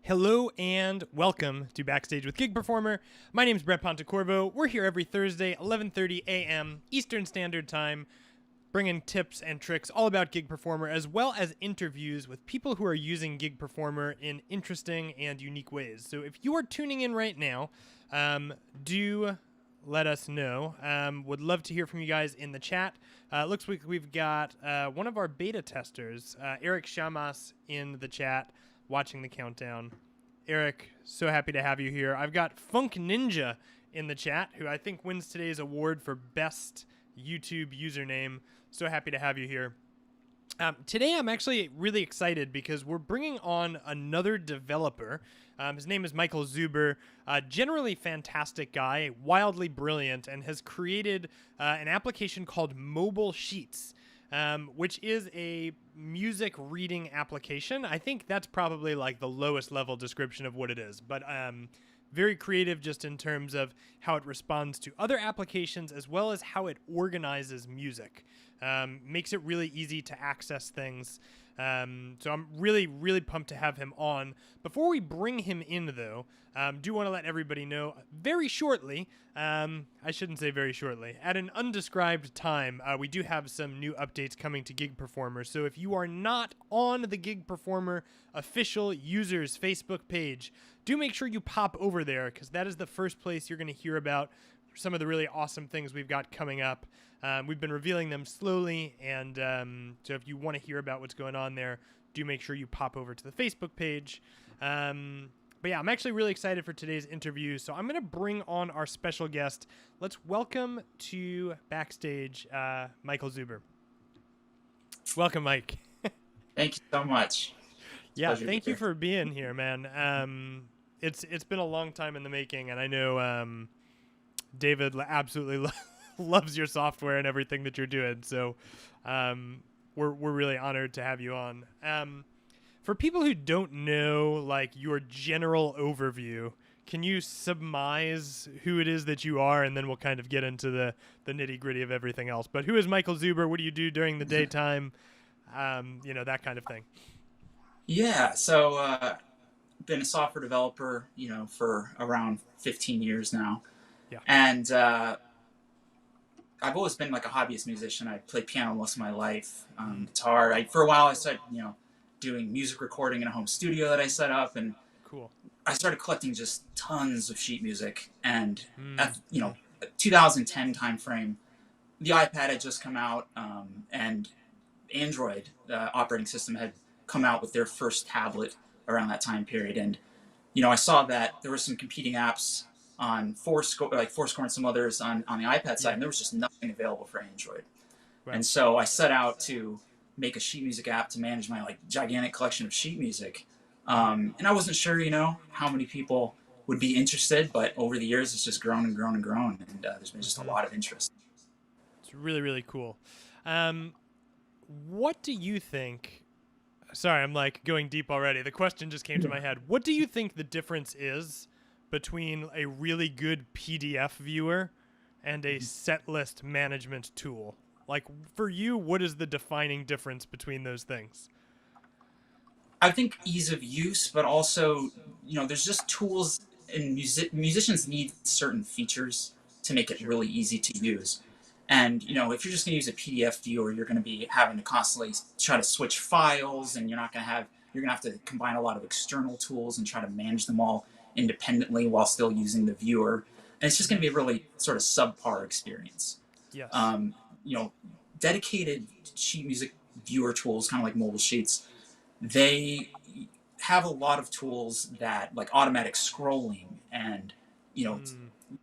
Hello and welcome to Backstage with Gig Performer. My name is Brett Pontecorvo. We're here every Thursday, 11:30 a.m. Eastern Standard Time, bringing tips and tricks all about Gig Performer, as well as interviews with people who are using Gig Performer in interesting and unique ways. So if you are tuning in right now, do let us know. Would love to hear from you guys in the chat. Looks like we've got one of our beta testers, Eric Shamas, in the chat, watching the countdown. Eric, so happy to have you here. I've got Funk Ninja in the chat, who I think wins today's award for best YouTube username. So happy to have you here. Today I'm actually really excited because we're bringing on another developer. His name is Michael Zuber, generally fantastic guy, wildly brilliant, and has created an application called Mobile Sheets, which is a music reading application. I think that's probably like the lowest level description of what it is, but very creative just in terms of how it responds to other applications as well as how it organizes music. Makes it really easy to access things. So I'm really, really pumped to have him on. Before we bring him in, though, do want to let everybody know very shortly, I shouldn't say very shortly, at an undescribed time, we do have some new updates coming to Gig Performer. So if you are not on the Gig Performer official users Facebook page, do make sure you pop over there, because that is the first place you're going to hear about some of the really awesome things we've got coming up. We've been revealing them slowly, and so if you want to hear about what's going on there, do make sure you pop over to the Facebook page. But yeah, I'm actually really excited for today's interview, so I'm going to bring on our special guest. Let's welcome to Backstage Michael Zuber. Welcome, Mike. Thank you so much. Yeah, thank you for being here, man. It's been a long time in the making, and I know David absolutely loves your software and everything that you're doing. So we're really honored to have you on. For people who don't know, like, your general overview, can you surmise who it is that you are, and then we'll kind of get into the nitty gritty of everything else. But who is Michael Zuber? What do you do during the daytime? That kind of thing. Yeah, so been a software developer, for around 15 years now. Yeah. And I've always been like a hobbyist musician. I played piano most of my life, guitar. For a while I started, doing music recording in a home studio that I set up, and Cool. I started collecting just tons of sheet music. And at 2010 timeframe, the iPad had just come out, and Android operating system had come out with their first tablet around that time period. And I saw that there were some competing apps on Fourscore and some others on the iPad side, and there was just nothing available for Android. Right. And so I set out to make a sheet music app to manage my gigantic collection of sheet music. And I wasn't sure, how many people would be interested, but over the years it's just grown and grown and grown, and there's been just a lot of interest. It's really, really cool. What do you think? Sorry, I'm going deep already. The question just came to my head. What do you think the difference is between a really good PDF viewer and a set list management tool? Like, for you, what is the defining difference between those things? I think ease of use, but also, there's just tools, and musicians need certain features to make it really easy to use. And, if you're just going to use a PDF viewer, you're going to be having to constantly try to switch files, and you're going to have to combine a lot of external tools and try to manage them all independently while still using the viewer. And it's just going to be a really sort of subpar experience. Yes. Dedicated sheet music viewer tools, kind of like Mobile Sheets, they have a lot of tools that, like automatic scrolling and,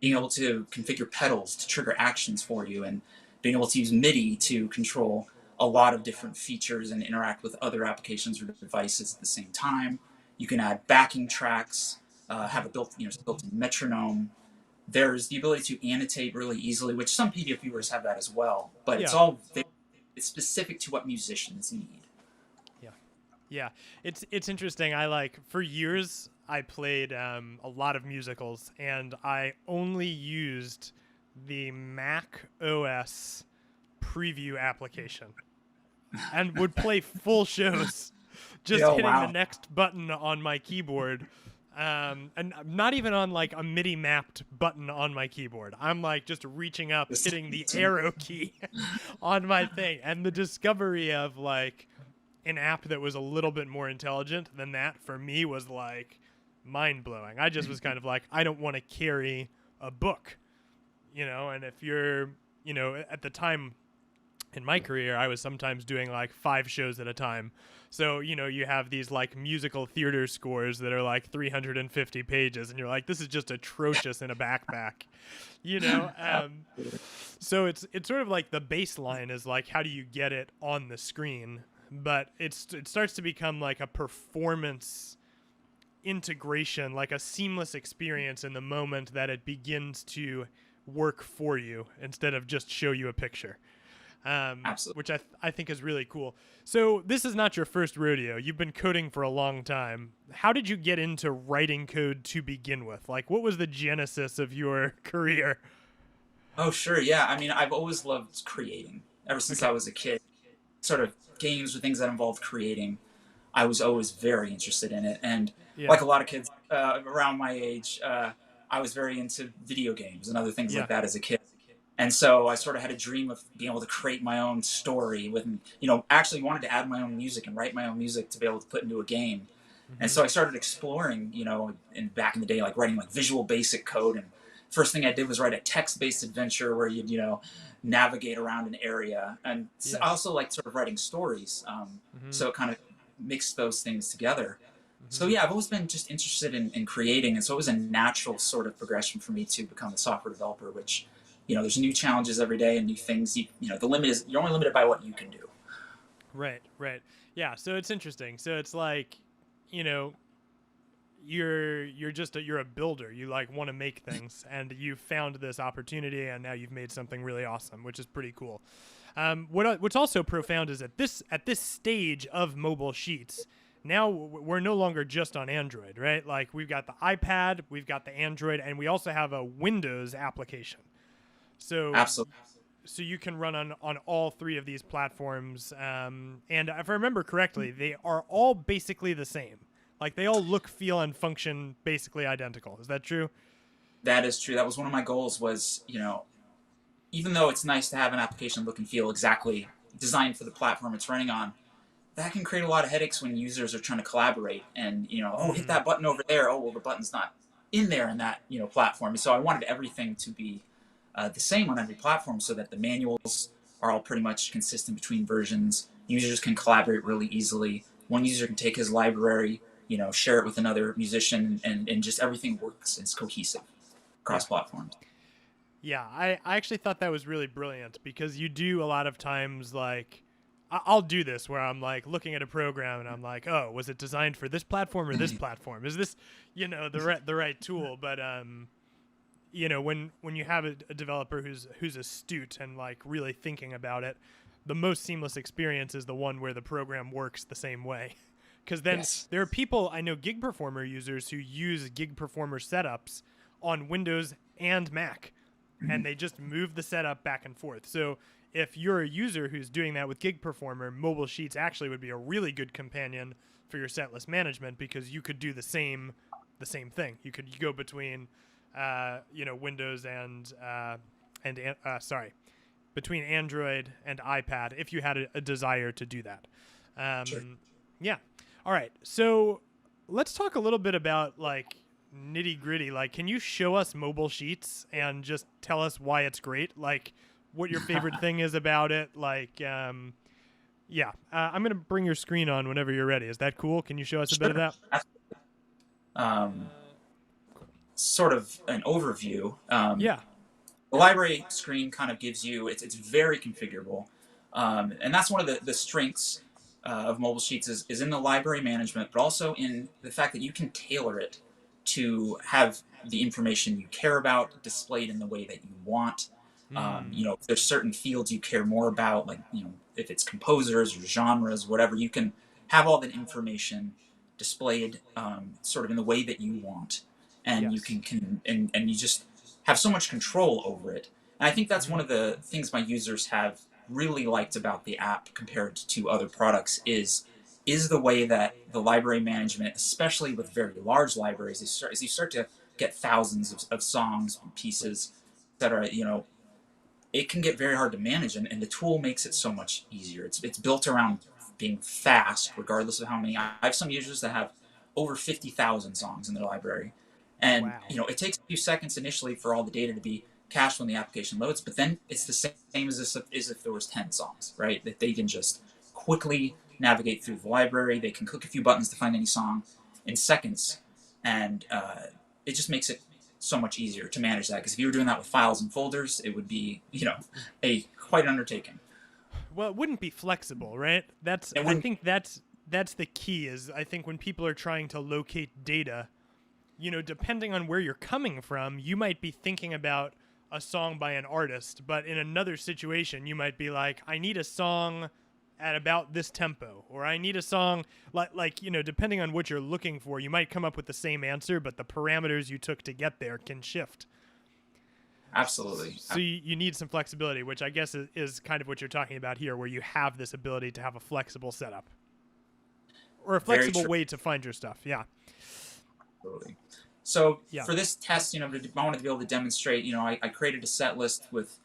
being able to configure pedals to trigger actions for you, and being able to use MIDI to control a lot of different features and interact with other applications or devices at the same time. You can add backing tracks, have a built-in metronome. There's the ability to annotate really easily, which some PDF viewers have that as well, but it's specific to what musicians need. Yeah, it's interesting. For years I played a lot of musicals, and I only used the Mac OS preview application, and would play full shows just Oh, hitting the wow. next button on my keyboard. And not even on like a MIDI mapped button on my keyboard. I'm like just reaching up, This- hitting the arrow key on my thing. And the discovery of like an app that was a little bit more intelligent than that for me was like mind blowing. I just was kind of like, I don't want to carry a book, you know, and if you're, you know, at the time in my career, I was sometimes doing like 5 shows at a time. So, you know, you have these like musical theater scores that are like 350 pages, and you're like, this is just atrocious in a backpack, you know? So it's sort of like the baseline is like, how do you get it on the screen? But it starts to become like a performance integration, like a seamless experience in the moment that it begins to work for you instead of just show you a picture. Absolutely. Which I think is really cool. So this is not your first rodeo. You've been coding for a long time. How did you get into writing code to begin with? Like, what was the genesis of your career? Oh, sure. Yeah. I mean, I've always loved creating ever since Okay. I was a kid. Sort of games or things that involve creating. I was always very interested in it. And Yeah. like a lot of kids around my age, I was very into video games and other things Yeah. like that as a kid. And so I sort of had a dream of being able to create my own story with, actually wanted to add my own music and write my own music to be able to put into a game. And Mm-hmm. so I started exploring, back in the day, like writing like Visual Basic code. And first thing I did was write a text-based adventure where you'd, navigate around an area. And Yeah. I also like sort of writing stories. Mm-hmm. So it kind of mixed those things together. So Mm-hmm. yeah, I've always been just interested in creating. And so it was a natural sort of progression for me to become a software developer, which, there's new challenges every day and new things. The limit is you're only limited by what you can do. Right. Right. Yeah. So it's interesting. So it's like, you know, you're a builder. You like want to make things, and you found this opportunity, and now you've made something really awesome, which is pretty cool. What's also profound is at this stage of mobile sheets, now we're no longer just on Android, right? Like we've got the iPad, we've got the Android, and we also have a Windows application. So Absolutely. so you can run on all 3 of these platforms. And if I remember correctly, they are all basically the same. Like they all look, feel, and function basically identical. Is that true? That is true. That was one of my goals was, even though it's nice to have an application look and feel exactly designed for the platform it's running on, that can create a lot of headaches when users are trying to collaborate and, hit Mm. that button over there. Oh, well, the button's not in there in that, platform. So I wanted everything to be the same on every platform so that the manuals are all pretty much consistent between versions. Users can collaborate really easily. One user can take his library, share it with another musician, and just everything works. It's cohesive Yeah. cross platforms. Yeah, I actually thought that was really brilliant because you do a lot of times like I'll do this where I'm like looking at a program and I'm like, oh, was it designed for this platform or this platform? Is this, the right tool? But when you have a developer who's astute and like really thinking about it, the most seamless experience is the one where the program works the same way. Because then Yes. there are people I know, Gig Performer users who use Gig Performer setups on Windows and Mac, and they just move the setup back and forth. So if you're a user who's doing that with Gig Performer, Mobile Sheets actually would be a really good companion for your setlist management because you could do the same thing. You go between Windows and between Android and iPad if you had a desire to do that. Sure. Yeah. All right. So let's talk a little bit about like nitty gritty. Like, can you show us Mobile Sheets and just tell us why it's great? Like, what your favorite thing is about it? Like, I'm gonna bring your screen on whenever you're ready. Is that cool? Can you show us a bit of that? Um, Sort of an overview. Yeah. The library screen kind of gives you it's very configurable, and that's one of the strengths of Mobile Sheets is in the library management, but also in the fact that you can tailor it to have the information you care about displayed in the way that you want. Hmm. If there's certain fields you care more about, like if it's composers or genres, whatever, you can have all that information displayed sort of in the way that you want, and you Yes. and you just have so much control over it. And I think that's Hmm. one of the things my users have really liked about the app compared to other products is is the way that the library management, especially with very large libraries, as you start to get thousands of songs and pieces that are, it can get very hard to manage, and the tool makes it so much easier. It's built around being fast, regardless of how many. I have some users that have over 50,000 songs in their library, and Wow. it takes a few seconds initially for all the data to be cached when the application loads, but then it's the same as if there was 10 songs, right? That they can just quickly navigate through the library. They can click a few buttons to find any song in seconds, and it just makes it so much easier to manage that. Because if you were doing that with files and folders, it would be a quite an undertaking. Well, it wouldn't be flexible, right? It I wouldn't. think that's the key. Is I think when people are trying to locate data, depending on where you're coming from, you might be thinking about a song by an artist, but in another situation, you might be like, I need a song at about this tempo, or I need a song depending on what you're looking for, you might come up with the same answer, but the parameters you took to get there can shift. Absolutely. So you need some flexibility, which I guess is kind of what you're talking about here, where you have this ability to have a flexible setup or a Very flexible true. way to find your stuff. Yeah. Absolutely. So Yeah. for this test, I wanted to be able to demonstrate. I created a set list with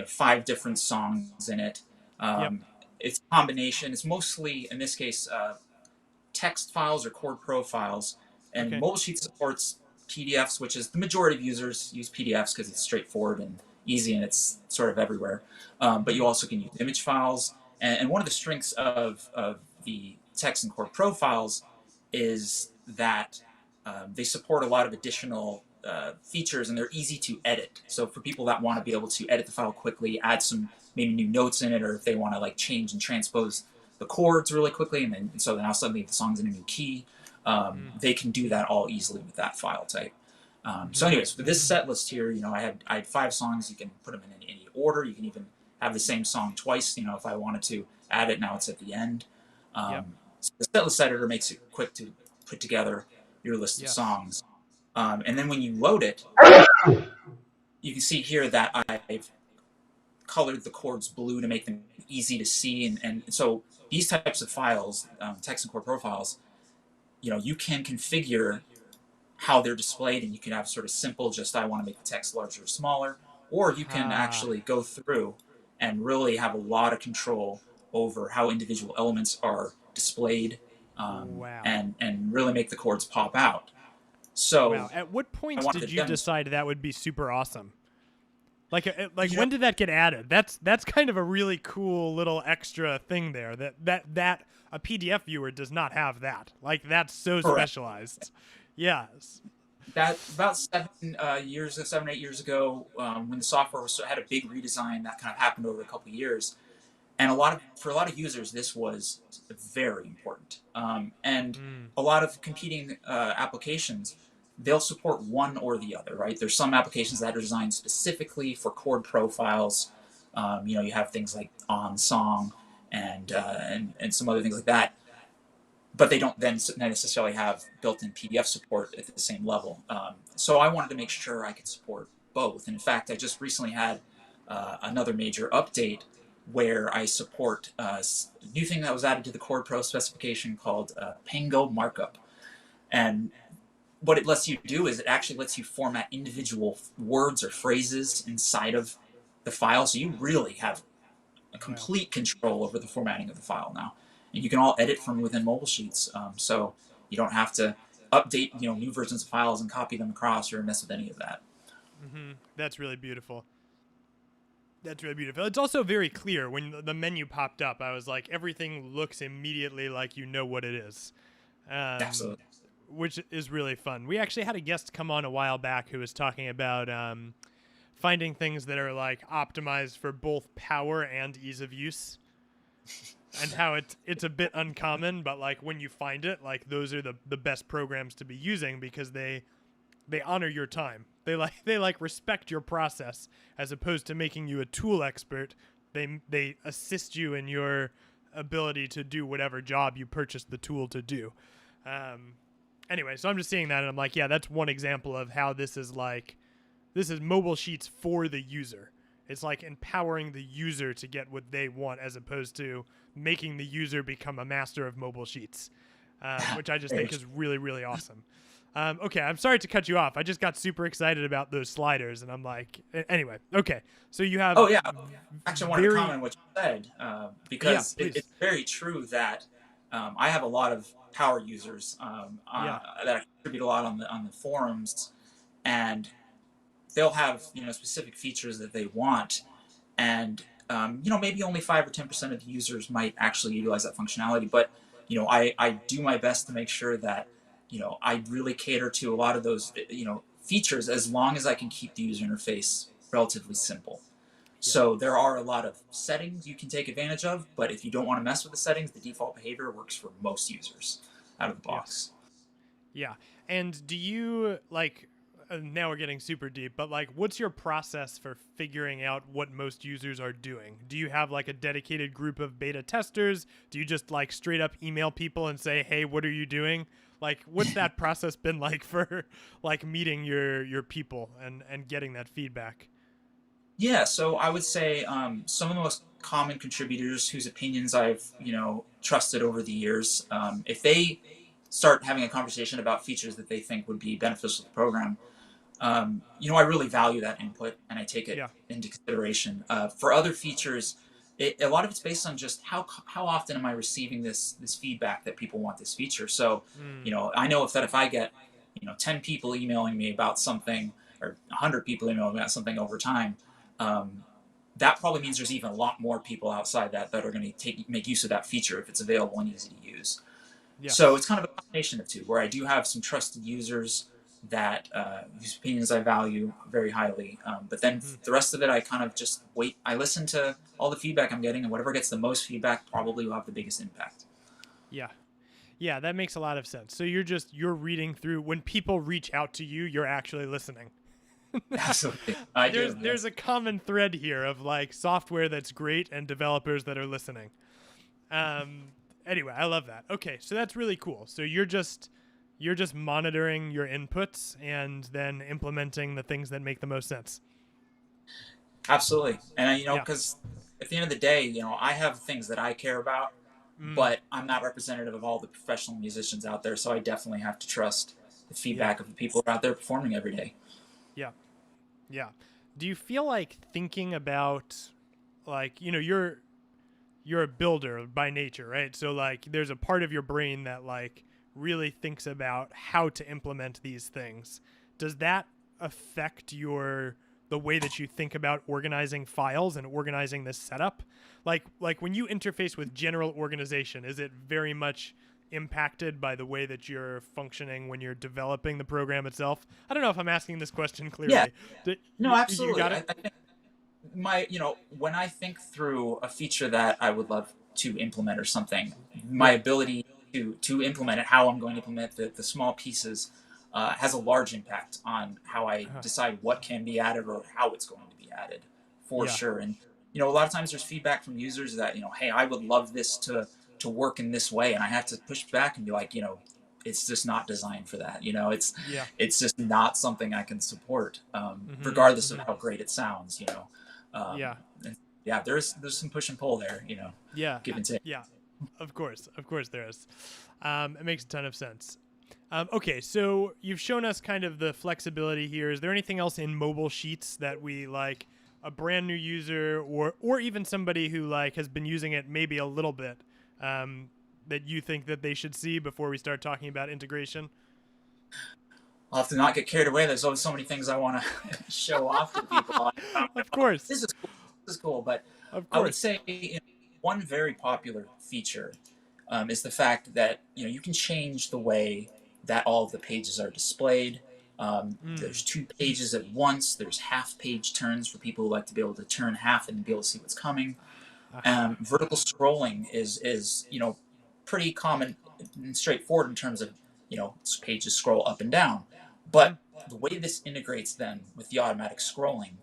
5 different songs in it. Yep. It's a combination. It's mostly, in this case, text files or chord profiles, and Okay. Mobile Sheet supports PDFs, which is the majority of users use PDFs because it's straightforward and easy, and it's sort of everywhere. But you also can use image files, and one of the strengths of the text and chord profiles is that they support a lot of additional features, and they're easy to edit. So for people that want to be able to edit the file quickly, add some maybe new notes in it, or if they want to change and transpose the chords really quickly, and so now suddenly the song's in a new key, they can do that all easily with that file type. So, anyways, for this set list here, I had 5 songs. You can put them in any order. You can even have the same song twice. If I wanted to add it, now it's at the end. Yep. So the set list editor makes it quick to put together your list of Yes. songs. And then when you load it, you can see here that I've colored the chords blue to make them easy to see. And so these types of files, text and chord profiles, you can configure how they're displayed, and you can have sort of simple, just I want to make the text larger or smaller, or you can actually go through and really have a lot of control over how individual elements are displayed, Wow. and really make the chords pop out. So Wow. At what I point wanted did to you demonstrate. decide that would be super awesome? Like You know, when did that get added? That's kind of a really cool little extra thing there. That a PDF viewer does not have that. Like that's so Correct. specialized. Yes. That about 7 or 8 years ago, when the software had a big redesign that kind of happened over a couple of years, and for a lot of users, this was very important. And Mm. a lot of competing applications, they'll support one or the other, right? There's some applications that are designed specifically for chord profiles. You have things like OnSong and some other things like that, but they don't then necessarily have built-in PDF support at the same level. So I wanted to make sure I could support both. And in fact, I just recently had another major update where I support a new thing that was added to the Chord Pro specification called Pango Markup. And what it lets you do is it actually lets you format individual words or phrases inside of the file. So you really have a Wow. complete control over the formatting of the file now, and you can all edit from within Mobile Sheets. So you don't have to update new versions of files and copy them across or mess with any of that. That's really beautiful. That's really beautiful. It's also very clear when the menu popped up. I was like, everything looks immediately like you know what it is. Absolutely. Which is really fun. We actually had a guest come on a while back who was talking about finding things that are like optimized for both power and ease of use, and how it's a bit uncommon, but like when you find it, like those are the best programs to be using because they honor your time. They respect your process as opposed to making you a tool expert. They assist you in your ability to do whatever job you purchased the tool to do. Anyway, so I'm just seeing that and I'm like, yeah, that's one example of how this is Mobile Sheets for the user. It's like empowering the user to get what they want as opposed to making the user become a master of mobile sheets, which I just think is really, really awesome. Okay, I'm sorry to cut you off. I just got super excited about those sliders, and I'm like, anyway, okay. So you have. Oh yeah, actually, I wanted to comment on what you said because it's very true that I have a lot of power users that I contribute a lot on the forums, and they'll have specific features that they want, and maybe only 5 or 10% of the users might actually utilize that functionality, but I do my best to make sure that I really cater to a lot of those features as long as I can keep the user interface relatively simple. So there are a lot of settings you can take advantage of, but if you don't want to mess with the settings, the default behavior works for most users out of the box. Yeah. And do you now we're getting super deep, but what's your process for figuring out what most users are doing? Do you have a dedicated group of beta testers? Do you just straight up email people and say, "Hey, what are you doing?" What's that process been like for meeting your people and getting that feedback? Yeah, so I would say some of the most common contributors whose opinions I've trusted over the years, if they start having a conversation about features that they think would be beneficial to the program, I really value that input and I take it into consideration. For other features, a lot of it's based on just how often am I receiving this feedback that people want this feature. So, I know if I get 10 people emailing me about something or 100 people emailing me about something over time, that probably means there's even a lot more people outside that are going to make use of that feature if it's available and easy to use. Yes. So it's kind of a combination of two, where I do have some trusted users that whose opinions I value very highly, but then the rest of it I kind of just wait. I listen to all the feedback I'm getting, and whatever gets the most feedback probably will have the biggest impact. Yeah, that makes a lot of sense. So you're reading through when people reach out to you, you're actually listening. Absolutely. There's a common thread here of software that's great and developers that are listening. Anyway, I love that. Okay, so that's really cool. So you're just monitoring your inputs and then implementing the things that make the most sense. Absolutely. And because at the end of the day, I have things that I care about, but I'm not representative of all the professional musicians out there, so I definitely have to trust the feedback of the people out there performing every day. Yeah. Do you feel like thinking about you're a builder by nature, right? So there's a part of your brain that really thinks about how to implement these things. Does that affect the way that you think about organizing files and organizing this setup? Like when you interface with general organization, is it very much impacted by the way that you're functioning when you're developing the program itself? I don't know if I'm asking this question clearly. Yeah. No, absolutely. You got it? I think when I think through a feature that I would love to implement or something, my ability to implement it, how I'm going to implement the small pieces, has a large impact on how I decide what can be added or how it's going to be added, for sure. And a lot of times there's feedback from users that hey, I would love this to work in this way, and I have to push back and be like, it's just not designed for that. It's just not something I can support, regardless of how great it sounds. There's some push and pull there. Give and take. Yeah, of course there is. It makes a ton of sense. Okay, so you've shown us kind of the flexibility here. Is there anything else in mobile sheets that we a brand new user or even somebody who has been using it maybe a little bit, that you think that they should see before we start talking about integration? I'll have to not get carried away. There's always so many things I want to show off to people. Of course. This is cool. But I would say one very popular feature is the fact that you can change the way that all of the pages are displayed. There's 2 pages at once. There's half page turns for people who like to be able to turn half and be able to see what's coming. Vertical scrolling is pretty common and straightforward in terms of pages scroll up and down, but the way this integrates then with the automatic scrolling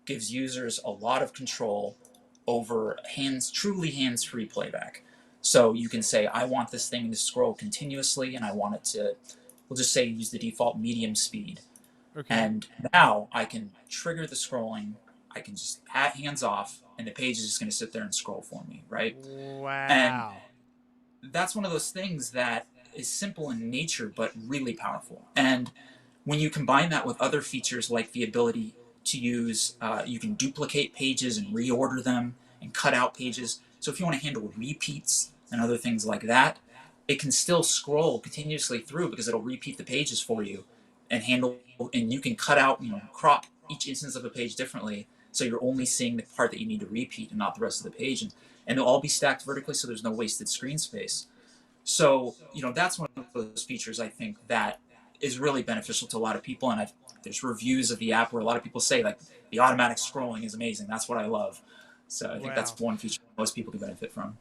gives users a lot of control over truly hands-free playback. So you can say, I want this thing to scroll continuously, and I want it to, we'll just say, use the default medium speed. Okay. And now I can trigger the scrolling I can just have hands off, and the page is just going to sit there and scroll for me, right? And Wow. that's one of those things that is simple in nature but really powerful. And when you combine that with other features like the ability to use, you can duplicate pages and reorder them and cut out pages. So if you want to handle repeats and other things like that, it can still scroll continuously through because it'll repeat the pages for you and handle, and you can cut out, crop each instance of a page differently. So you're only seeing the part that you need to repeat and not the rest of the page. And they'll all be stacked vertically so there's no wasted screen space. So, that's one of those features I think that is really beneficial to a lot of people. And there's reviews of the app where a lot of people say, like, the automatic scrolling is amazing. That's what I love. So I think Wow. that's one feature most people can benefit from.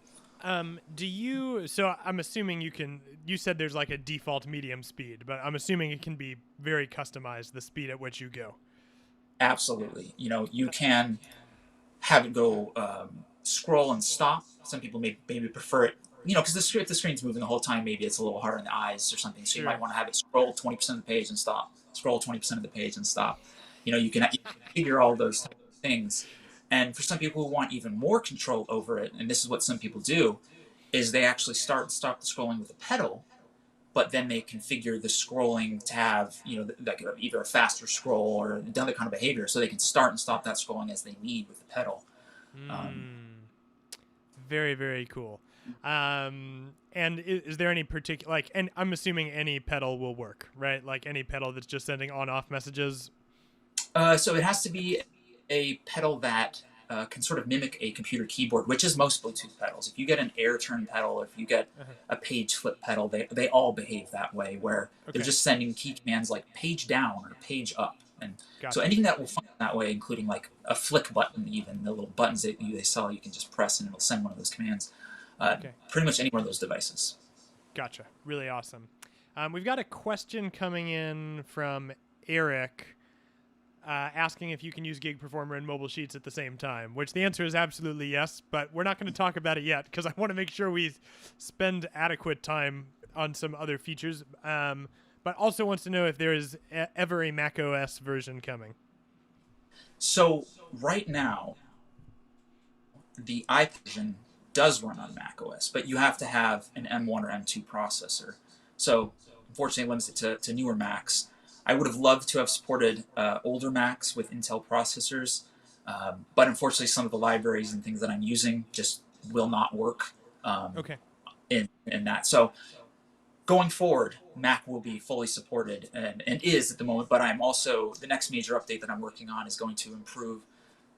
So I'm assuming you said there's like a default medium speed, but I'm assuming it can be very customized, the speed at which you go. Absolutely. You can have it go scroll and stop. Some people maybe prefer it, because if the screen's moving the whole time, maybe it's a little hard on the eyes or something. So you might Sure. want to have it scroll 20% of the page and stop. Scroll 20% of the page and stop. You can figure all those types of things. And for some people who want even more control over it, and this is what some people do, is they actually start and stop the scrolling with a pedal, but then they configure the scrolling to have, like either a faster scroll or another kind of behavior, so they can start and stop that scrolling as they need with the pedal. Um, Very, very cool. And is there any particular, like, and I'm assuming any pedal will work, right? Like any pedal that's just sending on-off messages. so it has to be a pedal that can sort of mimic a computer keyboard, which is most Bluetooth pedals. If you get an air turn pedal, or if you get Uh-huh. a page flip pedal, they all behave that way, where they're Okay. just sending key commands like page down or page up. And so Gotcha. anything that will function that way, including like a flick button, even the little buttons that they sell, you can just press and it'll send one of those commands. Okay. Pretty much any one of those devices. Gotcha. Really awesome. We've got a question coming in from Eric asking if you can use Gig Performer and Mobile Sheets at the same time, which the answer is absolutely yes, but we're not going to talk about it yet because I want to make sure we spend adequate time on some other features. But also wants to know if there is ever a Mac OS version coming. So right now, the iPad version does run on macOS, but you have to have an M1 or M2 processor. So unfortunately, it limits it to newer Macs. I would have loved to have supported older Macs with Intel processors, but unfortunately, some of the libraries and things that I'm using just will not work Okay. in that. So going forward, Mac will be fully supported and is at the moment, but I'm also, the next major update that I'm working on is going to improve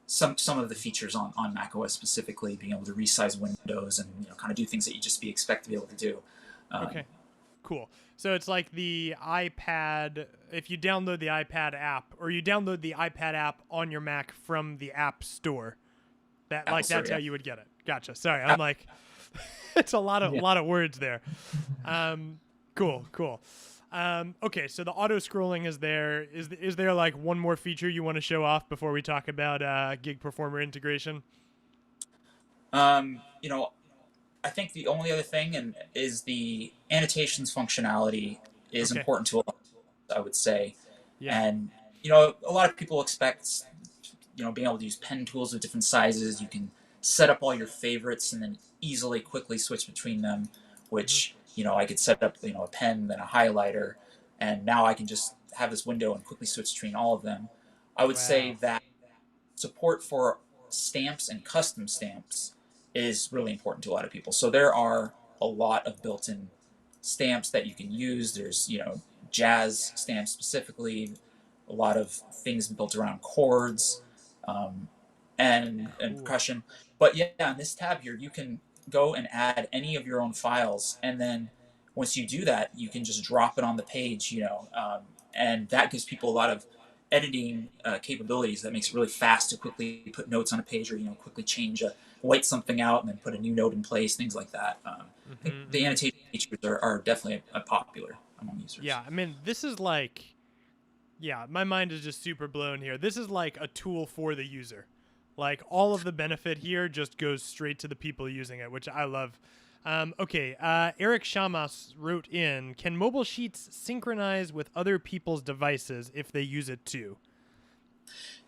some of the features on Mac OS, specifically being able to resize windows and kind of do things that you just expect to be able to do. Okay. Cool. So it's like the iPad, if you download the iPad app or you download the iPad app on your Mac from the App Store, Apple that's Store, how yeah. you would get it. Gotcha. Sorry. I'm like it's a lot of words there. Cool. Okay, so the auto scrolling is there. Is there like one more feature you want to show off before we talk about Gig Performer integration? I think the only other thing is the annotations functionality is Okay. important to a lot, I would say. Yeah. And a lot of people expect being able to use pen tools of different sizes. You can set up all your favorites and then easily quickly switch between them, which I could set up a pen, then a highlighter, and now I can just have this window and quickly switch between all of them. I would say Wow. that support for stamps and custom stamps is really important to a lot of people. So there are a lot of built-in stamps that you can use. There's jazz stamps specifically, a lot of things built around chords and percussion. But yeah, in this tab here, you can go and add any of your own files, and then once you do that, you can just drop it on the page, and that gives people a lot of editing capabilities. That makes it really fast to quickly put notes on a page, or quickly white something out and then put a new note in place, things like that. I think the annotation features are definitely popular among users. Yeah, I mean, this is like, yeah, my mind is just super blown here. This is like a tool for the user. Like all of the benefit here just goes straight to the people using it, which I love. Okay, Eric Shamas wrote in, can Mobile Sheets synchronize with other people's devices if they use it too?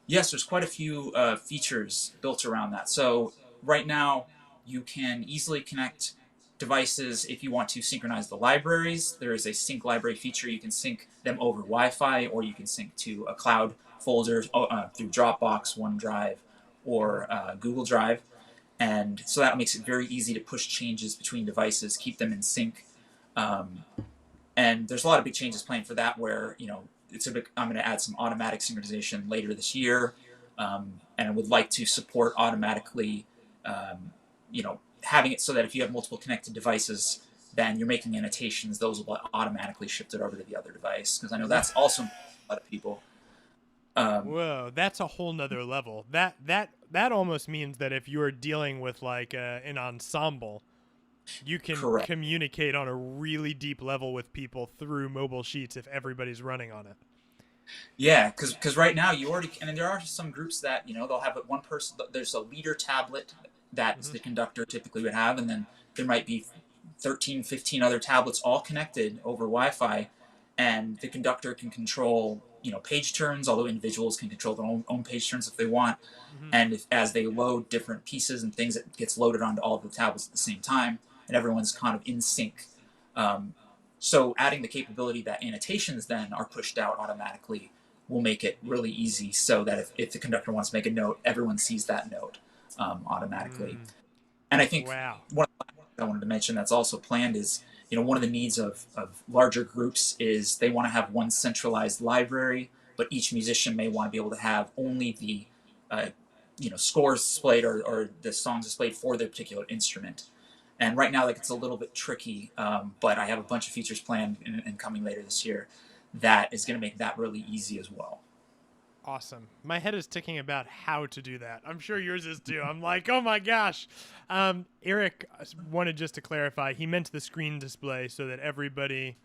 Yes, there's quite a few features built around that. So right now, you can easily connect devices if you want to synchronize the libraries. There is a sync library feature. You can sync them over Wi-Fi, or you can sync to a cloud folder through Dropbox, OneDrive, or Google Drive. And so that makes it very easy to push changes between devices, keep them in sync. Um, and there's a lot of big changes planned for that where, I'm going to add some automatic synchronization later this year. And I would like to support automatically, having it so that if you have multiple connected devices, then you're making annotations, those will automatically shift it over to the other device. Because I know that's also a lot of people. Um, Whoa, that's a whole nother level. That almost means that if you're dealing with like an ensemble, you can correct. communicate on a really deep level with people through mobile sheets if everybody's running on it. Yeah, because right now you already and there are some groups that they'll have one person. There's a leader tablet that Hmm. the conductor typically would have, and then there might be 13, 15 other tablets all connected over Wi-Fi, and the conductor can control page turns. Although individuals can control their own page turns if they want, Hmm. and as they load different pieces and things, it gets loaded onto all of the tablets at the same time, and everyone's kind of in sync. Um, so adding the capability that annotations then are pushed out automatically will make it really easy so that if the conductor wants to make a note, everyone sees that note automatically. Mm, And I think wow. one of the things I wanted to mention that's also planned is, one of the needs of larger groups is they want to have one centralized library, but each musician may want to be able to have only the uh, scores displayed or the songs displayed for their particular instrument. And right now, like it's a little bit tricky, but I have a bunch of features planned and coming later this year that is going to make that really easy as well. Awesome. My head is ticking about how to do that. I'm sure yours is too. I'm like, oh my gosh. Eric wanted just to clarify. He meant the screen display so that everybody.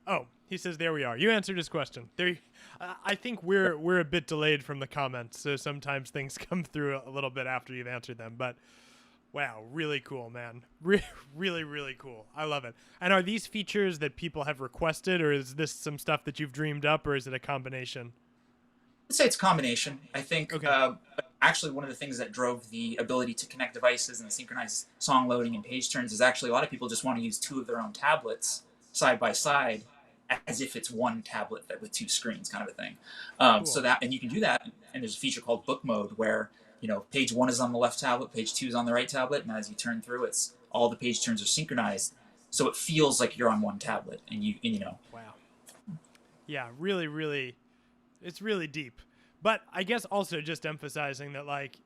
Oh, he says there we are. You answered his question. There. I think we're a bit delayed from the comments, so sometimes things come through a little bit after you've answered them. But wow, really cool, man. Really, really cool. I love it. And are these features that people have requested, or is this some stuff that you've dreamed up, or is it a combination? I'd say it's a combination. I think Okay. actually one of the things that drove the ability to connect devices and synchronize song loading and page turns is actually a lot of people just want to use two of their own tablets side by side as if it's one tablet with two screens kind of a thing. So Cool. that and you can do that. And there's a feature called book mode where page one is on the left tablet, page two is on the right tablet, and as you turn through, it's all the page turns are synchronized, so it feels like you're on one tablet, and Wow. Yeah, really, really, it's really deep. But I guess also just emphasizing that like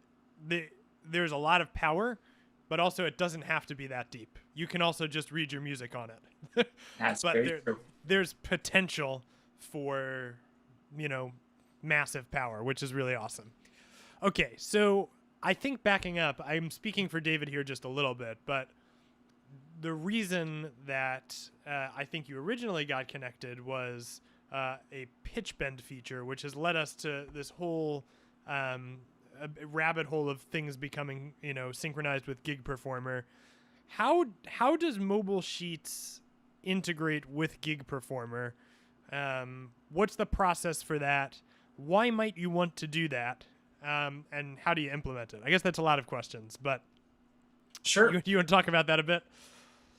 there's a lot of power, but also it doesn't have to be that deep. You can also just read your music on it. that's But very true. there's potential for, you know, massive power, which is really awesome. Okay, so I think backing up, I'm speaking for David here just a little bit, but the reason that I think you originally got connected was a pitch bend feature, which has led us to this whole a rabbit hole of things becoming synchronized with Gig Performer. How does Mobile Sheets integrate with Gig Performer? What's the process for that? Why might you want to do that? And how do you implement it? I guess that's a lot of questions, but Sure. you want to talk about that a bit?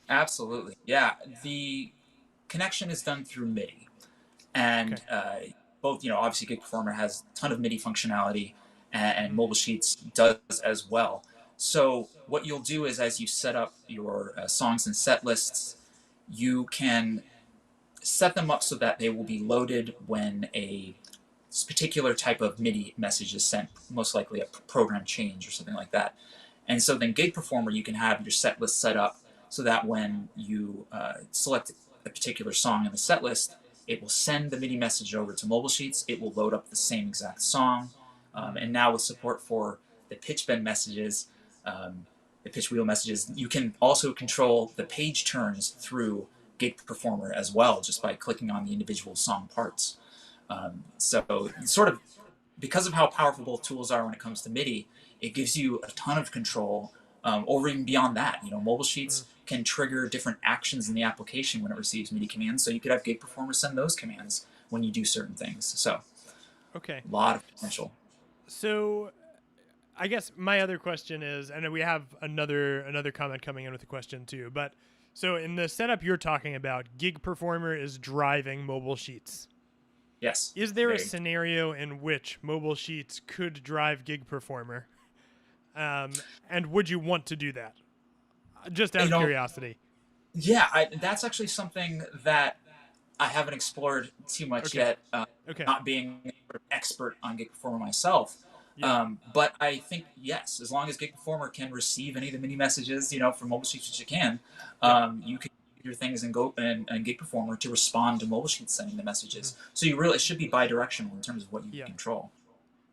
Absolutely. Yeah. The connection is done through MIDI. Okay. And both, obviously Gig Performer has a ton of MIDI functionality and Mm-hmm. Mobile Sheets does as well. So what you'll do is as you set up your songs and set lists, you can set them up so that they will be loaded when a particular type of MIDI message is sent, most likely a program change or something like that. And so then Gig Performer, you can have your set list set up so that when you select a particular song in the set list, it will send the MIDI message over to Mobile Sheets. It will load up the same exact song. And now with support for the pitch bend messages, the pitch wheel messages, you can also control the page turns through Gig Performer as well, just by clicking on the individual song parts. So sort of because of how powerful both tools are when it comes to MIDI, it gives you a ton of control over even beyond that. Mobile Mm-hmm. Sheets can trigger different actions in the application when it receives MIDI commands. So you could have Gig Performer send those commands when you do certain things. So Okay. a lot of potential. So I guess my other question is, and we have another comment coming in with a question too, but so in the setup you're talking about, Gig Performer is driving Mobile Sheets. Yes. Is there a scenario in which Mobile Sheets could drive Gig Performer? And would you want to do that? Just out of curiosity. Yeah, that's actually something that I haven't explored too much yet. Okay. Not being an expert on Gig Performer myself. Yeah. But I think, yes, as long as Gig Performer can receive any of the mini messages, from Mobile Sheets, which you can, you can do your things and Gig Performer to respond to Mobile Sheets sending the messages. So it should be bi-directional in terms of what you control.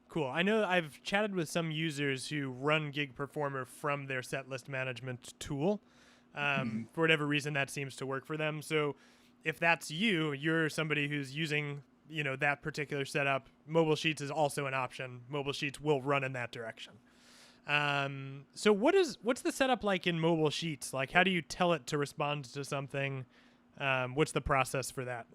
Cool. I know I've chatted with some users who run Gig Performer from their set list management tool. For whatever reason, that seems to work for them. So if that's you're somebody who's using that particular setup, Mobile Sheets is also an option. Mobile Sheets will run in that direction. So what's the setup like in Mobile Sheets? Like, how do you tell it to respond to something? What's the process for that?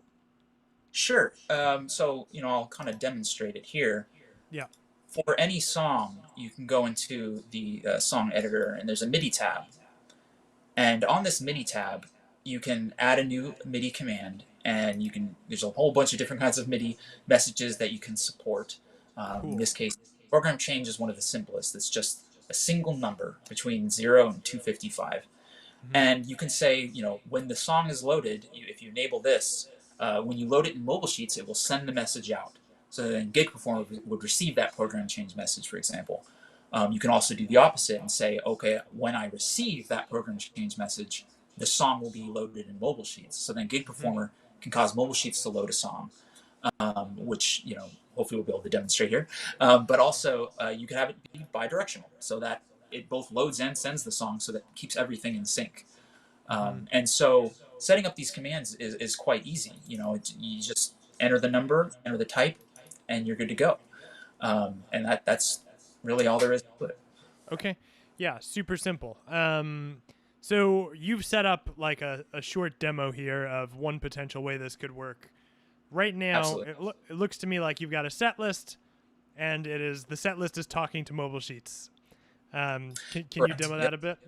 Sure. So I'll kind of demonstrate it here. Yeah. For any song, you can go into the song editor, and there's a MIDI tab. And on this MIDI tab, you can add a new MIDI command, and there's a whole bunch of different kinds of MIDI messages that you can support. Cool. In this case, program change is one of the simplest. It's just a single number between 0 and 255. And you can say, when the song is loaded, if you enable this, when you load it in Mobile Sheets, it will send the message out. So then Gig Performer would receive that program change message, for example. You can also do the opposite and say, okay, when I receive that program change message, the song will be loaded in Mobile Sheets. So then Gig Performer can cause Mobile Sheets to load a song, which, hopefully we'll be able to demonstrate here. But also, you can have it be bi-directional so that it both loads and sends the song, so that it keeps everything in sync. And so setting up these commands is quite easy. You just enter the number, enter the type, and you're good to go. And that's really all there is to it. Okay. Yeah, super simple. So you've set up like a short demo here of one potential way this could work. Right now, it looks to me like you've got a set list, and the set list is talking to Mobile Sheets. Can you demo that a bit?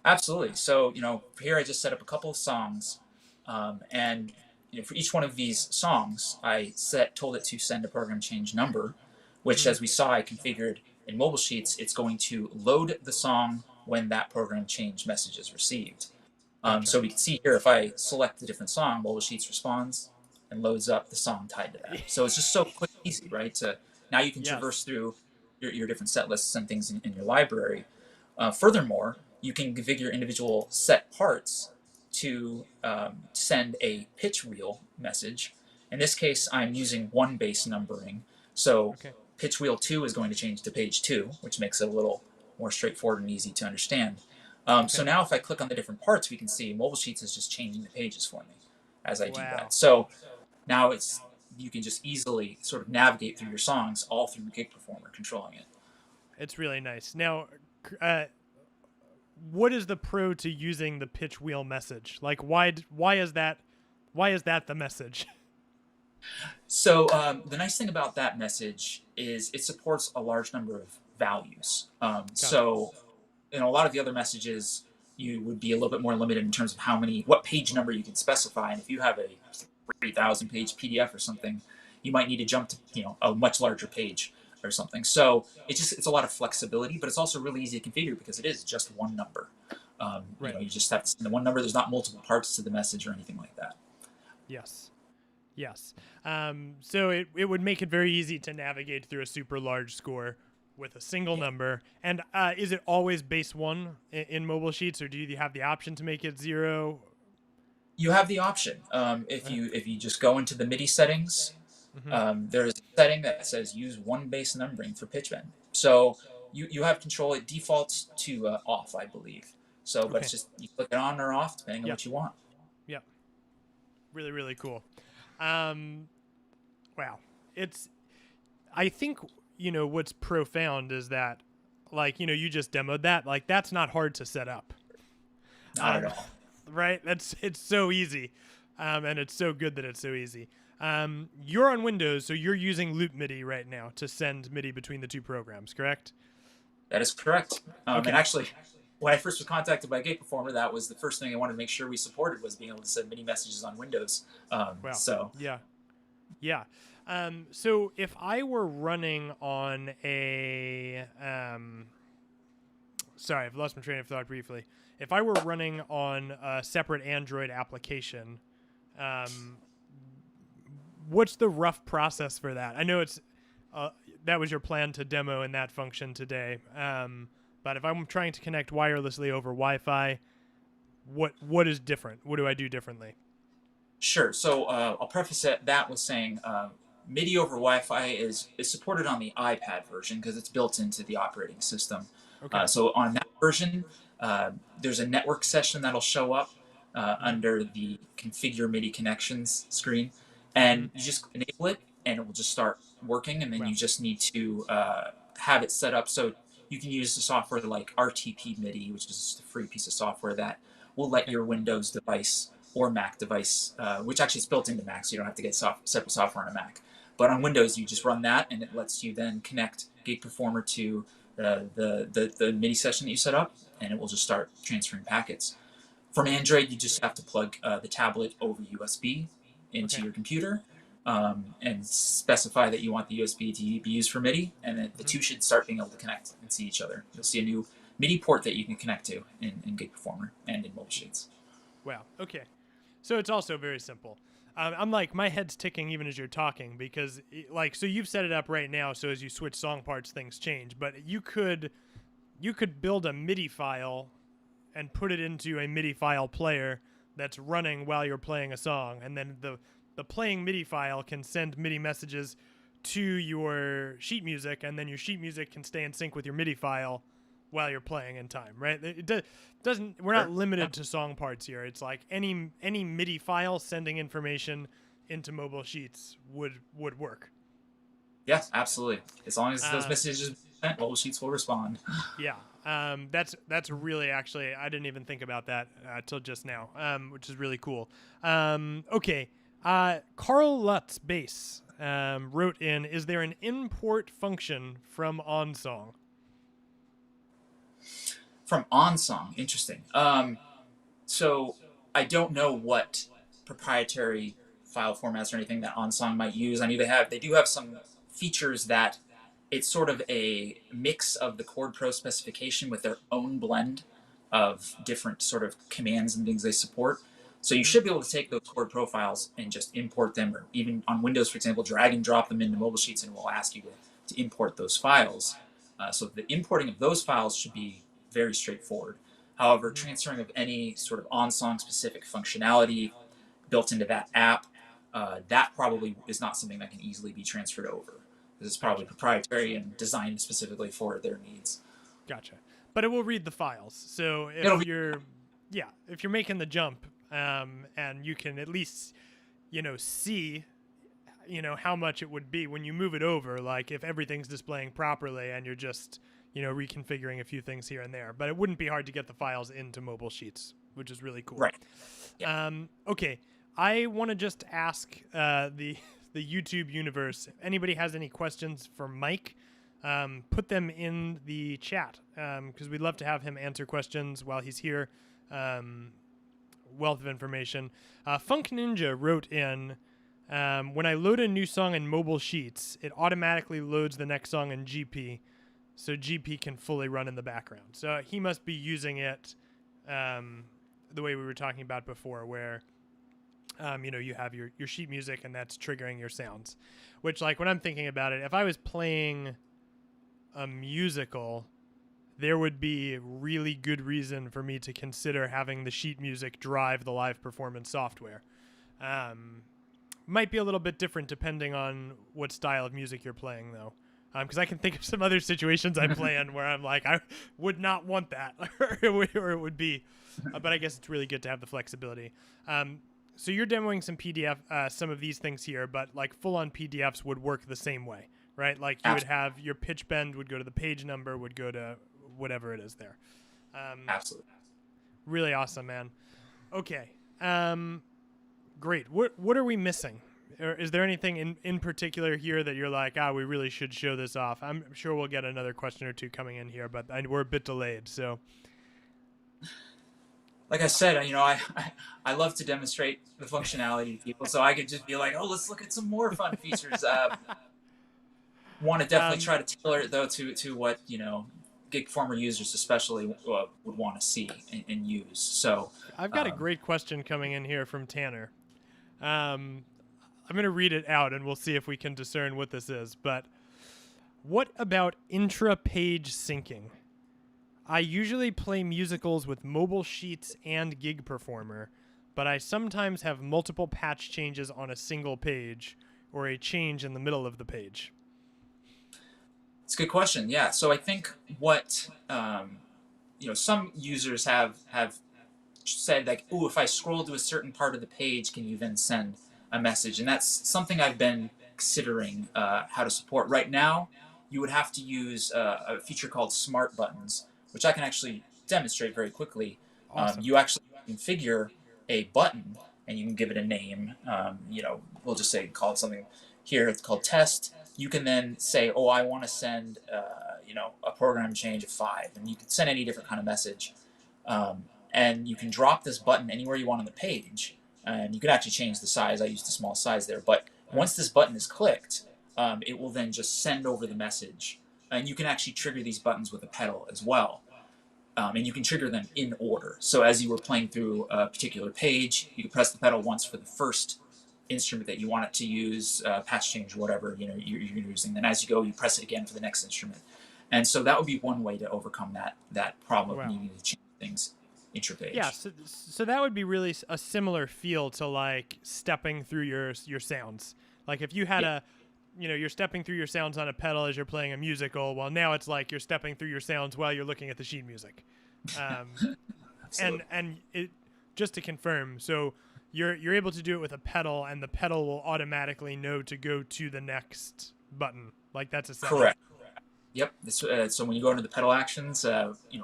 Absolutely. So, here I just set up a couple of songs, and for each one of these songs, I told it to send a program change number, which, as we saw, I configured in Mobile Sheets. It's going to load the song when that program change message is received. So we can see here, if I select a different song, Mobile Sheets responds and loads up the song tied to that. So it's just so quick and easy, right? Now you can traverse through your different set lists and things in your library. Furthermore, you can configure individual set parts to send a pitch wheel message. In this case, I'm using one base numbering. So pitch wheel 2 is going to change to page 2, which makes it a little more straightforward and easy to understand. So now if I click on the different parts, we can see Mobile Sheets is just changing the pages for me as I do that. So now you can just easily sort of navigate through your songs all through Gig Performer, controlling it. It's really nice. Now, what is the pro to using the pitch wheel message? Like, why is that the message? So the nice thing about that message is it supports a large number of values. So in a lot of the other messages, you would be a little bit more limited in terms of what page number you can specify. And if you have a 3,000 page PDF or something, you might need to jump to a much larger page or something. So it's a lot of flexibility, but it's also really easy to configure because it is just one number. You just have to send the one number. There's not multiple parts to the message or anything like that. Yes. So it would make it very easy to navigate through a super large score with a single number. And is it always base 1 in Mobile Sheets, or do you have the option to make it 0? You have the option. If you just go into the MIDI settings, there's a setting that says use one base numbering for pitch bend. So you have control. It defaults to off, I believe. So, but it's just you click it on or off depending on what you want. Yep. Really, really cool. Wow. I think, what's profound is that, like, you just demoed that. Like, that's not hard to set up. Not at all. Right? It's so easy. And it's so good that it's so easy. You're on Windows, so you're using Loop MIDI right now to send MIDI between the two programs, correct? That is correct. Okay. And actually, when I first was contacted by Gig Performer, that was the first thing I wanted to make sure we supported was being able to send MIDI messages on Windows. Wow. So Yeah. So if I were running on a, sorry, I've lost my train of thought briefly. If I were running on a separate Android application, what's the rough process for that? I know it's that was your plan to demo in that function today. But if I'm trying to connect wirelessly over Wi-Fi, what is different? What do I do differently? sure. So I'll preface that with saying MIDI over Wi-Fi is supported on the iPad version because it's built into the operating system. Okay. So on that version, there's a network session that'll show up under the configure MIDI connections screen, and you just enable it, and it will just start working. And then you just need to have it set up so you can use the software like RTP MIDI, which is just a free piece of software that will let your Windows device or Mac device, which actually is built into Mac, so you don't have to get separate software on a Mac. But on Windows, you just run that, and it lets you then connect Gig Performer to the MIDI session that you set up, and it will just start transferring packets. From Android, you just have to plug the tablet over USB into your computer and specify that you want the USB to be used for MIDI, and then the two should start being able to connect and see each other. You'll see a new MIDI port that you can connect to in Gig Performer and in Mobile Sheets. Wow. Okay. So it's also very simple. I'm like, my head's ticking even as you're talking because, so you've set it up right now. So as you switch song parts, things change. But you could build a MIDI file and put it into a MIDI file player that's running while you're playing a song, and then the playing MIDI file can send MIDI messages to your sheet music, and then your sheet music can stay in sync with your MIDI file while you're playing in time, right? It doesn't. We're not limited to song parts here. It's like any MIDI file sending information into Mobile Sheets would work. Yes, absolutely. As long as those messages are sent, Mobile Sheets will respond. Yeah. That's really, actually, I didn't even think about that till just now, which is really cool. Okay. Carl Lutz Bass wrote in, is there an import function from OnSong? From OnSong, interesting. So I don't know what proprietary file formats or anything that OnSong might use. I know they do have some features that it's sort of a mix of the Chord Pro specification with their own blend of different sort of commands and things they support. So you should be able to take those Chord Pro files and just import them, or even on Windows, for example, drag and drop them into Mobile Sheets, and we'll ask you to import those files. So the importing of those files should be very straightforward. However, transferring of any sort of OnSong specific functionality built into that app, that probably is not something that can easily be transferred over. This is probably proprietary and designed specifically for their needs. Gotcha. But it will read the files. So if you're making the jump, and you can at least, see, how much it would be when you move it over, like if everything's displaying properly and you're just, reconfiguring a few things here and there. But it wouldn't be hard to get the files into Mobile Sheets, which is really cool. Right. Yeah. Okay. I want to just ask the YouTube universe, if anybody has any questions for Mike, put them in the chat, because we'd love to have him answer questions while he's here. Wealth of information. Funk Ninja wrote in, when I load a new song in Mobile Sheets, it automatically loads the next song in GP, so GP can fully run in the background. So he must be using it the way we were talking about before, where you have your sheet music and that's triggering your sounds. Which, like, when I'm thinking about it, if I was playing a musical, there would be really good reason for me to consider having the sheet music drive the live performance software. Might be a little bit different depending on what style of music you're playing, though. Because I can think of some other situations I play in where I'm like, I would not want that, or it would be. But I guess it's really good to have the flexibility. So you're demoing some PDF, some of these things here, but like full-on PDFs would work the same way, right? Like you would have your pitch bend would go to the page number, would go to whatever it is there. Absolutely. Really awesome, man. Okay. Great. What are we missing? Or is there anything in particular here that you're like, we really should show this off? I'm sure we'll get another question or two coming in here, but we're a bit delayed. So, like I said, I love to demonstrate the functionality to people, so I could just be like, oh, let's look at some more fun features. Want to definitely try to tailor it though to what Gig Performer users especially would want to see and use. So I've got a great question coming in here from Tanner. I'm going to read it out and we'll see if we can discern what this is. But what about intra-page syncing? I usually play musicals with Mobile Sheets and Gig Performer, but I sometimes have multiple patch changes on a single page or a change in the middle of the page. It's a good question. Yeah. So I think what some users have said, like, "Oh, if I scroll to a certain part of the page, can you then send a message?" And that's something I've been considering how to support. Right now, you would have to use a feature called Smart Buttons, which I can actually demonstrate very quickly. Awesome. You actually configure a button, and you can give it a name. We'll just say call it something here. It's called test. You can then say, oh, I want to send, a program change of 5, and you can send any different kind of message. And you can drop this button anywhere you want on the page, and you can actually change the size. I used a small size there, but once this button is clicked, it will then just send over the message. And you can actually trigger these buttons with a pedal as well. And you can trigger them in order. So as you were playing through a particular page, you can press the pedal once for the first instrument that you want it to use, patch change, whatever you're using. Then as you go, you press it again for the next instrument. And so that would be one way to overcome that problem of needing to change things intra-page. Yeah, so that would be really a similar feel to like stepping through your sounds. Like if you had you're stepping through your sounds on a pedal as you're playing a musical. Well, now it's like you're stepping through your sounds while you're looking at the sheet music. And it, just to confirm, so you're able to do it with a pedal, and the pedal will automatically know to go to the next button. Like that's a correct. Yep. So when you go into the pedal actions,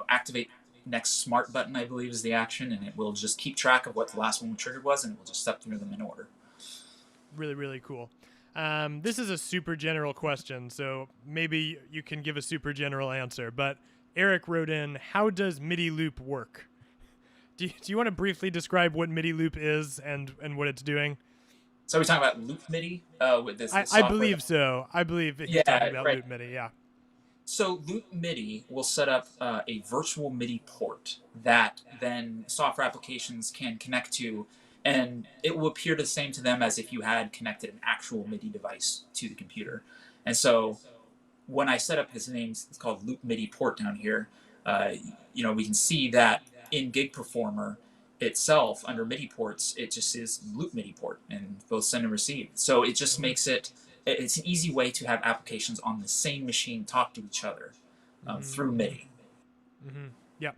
activate next smart button, I believe is the action, and it will just keep track of what the last one triggered was, and it will just step through them in order. Really, really cool. This is a super general question, so maybe you can give a super general answer. But Eric wrote in, how does MIDI loop work? Do you want to briefly describe what MIDI loop is and what it's doing? So we're talking about loop MIDI with this. I believe so. I believe he's talking about loop MIDI, yeah. So loop MIDI will set up a virtual MIDI port that then software applications can connect to, and it will appear the same to them as if you had connected an actual MIDI device to the computer. And so when I set up this name, it's called Loop MIDI port down here, we can see that in Gig Performer itself, under MIDI ports, it just is Loop MIDI port, and both send and receive. So it just makes it's an easy way to have applications on the same machine talk to each other through MIDI. Mm-hmm. Yeah.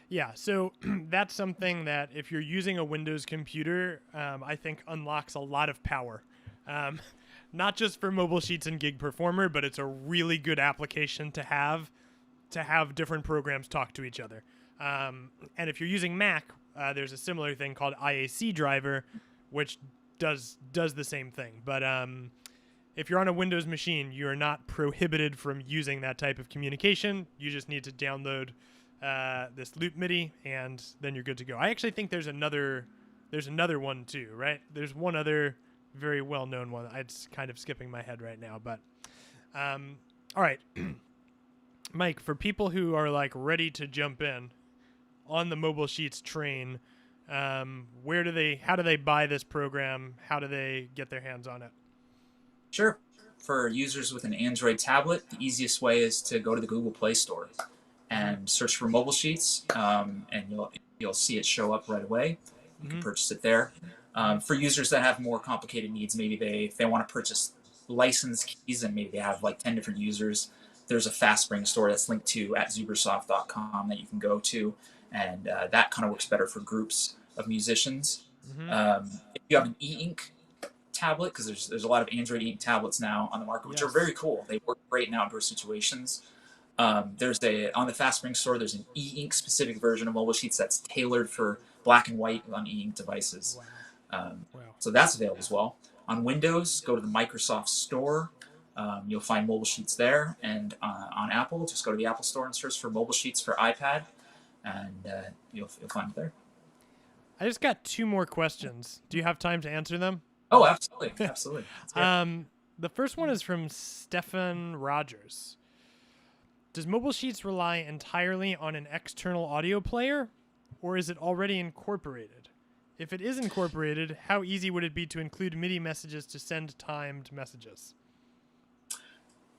Yeah, so that's something that if you're using a Windows computer, I think unlocks a lot of power. Not just for Mobile Sheets and Gig Performer, but it's a really good application to have different programs talk to each other. And if you're using Mac, there's a similar thing called IAC driver, which does the same thing. But if you're on a Windows machine, you're not prohibited from using that type of communication. You just need to download this Loop MIDI, and then you're good to go. I actually think there's another one too, right? There's one other very well-known one. It's kind of skipping my head right now, but all right. Mike, for people who are like ready to jump in on the Mobile Sheets train, how do they buy this program? How do they get their hands on it? Sure. For users with an Android tablet, the easiest way is to go to the Google Play Store and search for Mobile Sheets, and you'll see it show up right away. You can purchase it there. For users that have more complicated needs, maybe if they want to purchase license keys, and maybe they have like 10 different users, there's a FastSpring store that's linked to at zubersoft.com that you can go to, and that kind of works better for groups of musicians. If you have an e-ink tablet, because there's a lot of Android e-ink tablets now on the market, which are very cool. They work great in outdoor situations. On the FastSpring store, there's an e-ink specific version of Mobile Sheets that's tailored for black and white on e-ink devices. Wow. So that's available as well. On Windows, go to the Microsoft Store. You'll find Mobile Sheets there. And on Apple, just go to the Apple Store and search for Mobile Sheets for iPad, and you'll find it there. I just got 2 more questions. Do you have time to answer them? Oh, absolutely. Absolutely. The first one is from Stefan Rogers. Does Mobile Sheets rely entirely on an external audio player, or is it already incorporated? If it is incorporated, how easy would it be to include MIDI messages to send timed messages?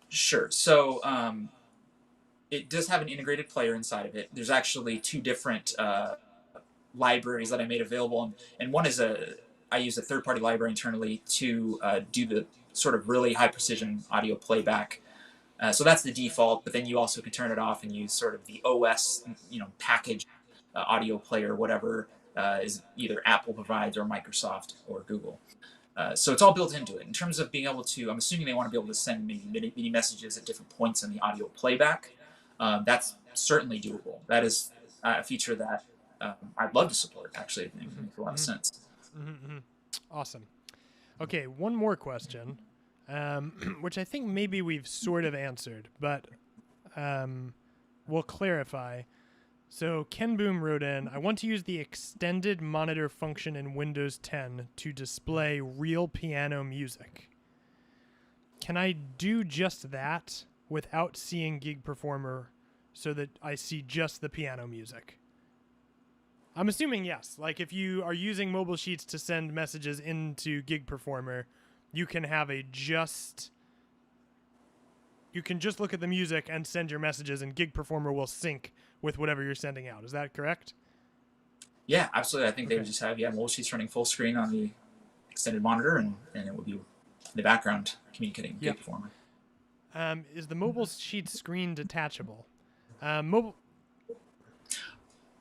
Sure. So it does have an integrated player inside of it. There's actually 2 different libraries that I made available, and one is I use a third-party library internally to do the sort of really high precision audio playback. So that's the default, but then you also can turn it off and use sort of the OS, package audio player, whatever is either Apple provides or Microsoft or Google. So it's all built into it. In terms of being able to, I'm assuming they want to be able to send MIDI messages at different points in the audio playback. That's certainly doable. That is a feature that I'd love to support, actually. I think it makes a lot of sense. Awesome. Okay, one more question, which I think maybe we've sort of answered, but we'll clarify. So Ken Boom wrote in, I want to use the extended monitor function in Windows 10 to display real piano music. Can I do just that without seeing Gig Performer so that I see just the piano music? I'm assuming yes. Like if you are using Mobile Sheets to send messages into Gig Performer, you can have you can just look at the music and send your messages, and Gig Performer will sync with whatever you're sending out. Is that correct? Yeah, absolutely. I think they would just have Mobile Sheets running full screen on the extended monitor, and it would be in the background communicating Gig Performer. Is the Mobile Sheets screen detachable?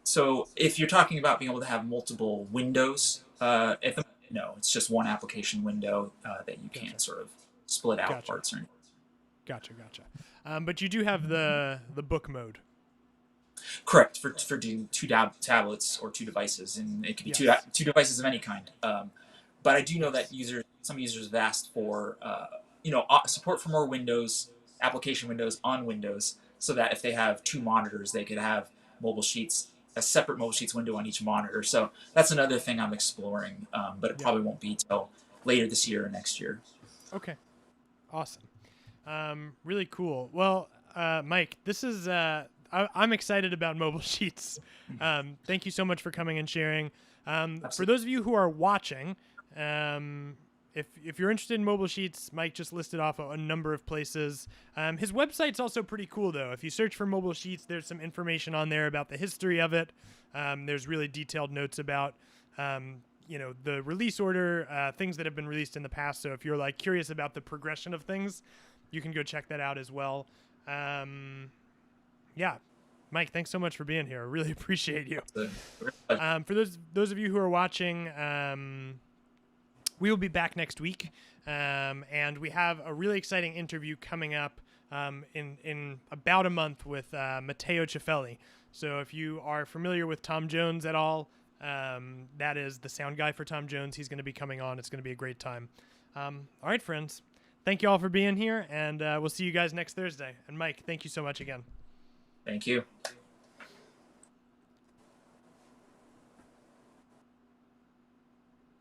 So if you're talking about being able to have multiple windows, no, it's just one application window that you can't sort of split out parts or anything. Gotcha. But you do have the book mode. Correct, for doing 2 tablets or 2 devices, and it could be two devices of any kind. But I do know that some users have asked for support for more Windows application windows on Windows, so that if they have 2 monitors, they could have Mobile Sheets, a separate Mobile Sheets window on each monitor. So that's another thing I'm exploring, but it probably won't be till later this year or next year. Okay, awesome. Really cool. Well, Mike, this is I'm excited about Mobile Sheets. Thank you so much for coming and sharing. For those of you who are watching, if you're interested in Mobile Sheets, Mike just listed off a number of places. His website's also pretty cool, though. If you search for Mobile Sheets, there's some information on there about the history of it. There's really detailed notes about the release order, things that have been released in the past. So if you're curious about the progression of things, you can go check that out as well. Mike, thanks so much for being here. I really appreciate you. For those of you who are watching, we will be back next week, and we have a really exciting interview coming up in about a month with Matteo Cifelli. So if you are familiar with Tom Jones at all, that is the sound guy for Tom Jones. He's going to be coming on. It's going to be a great time. All right, friends. Thank you all for being here, and we'll see you guys next Thursday. And Mike, thank you so much again. Thank you.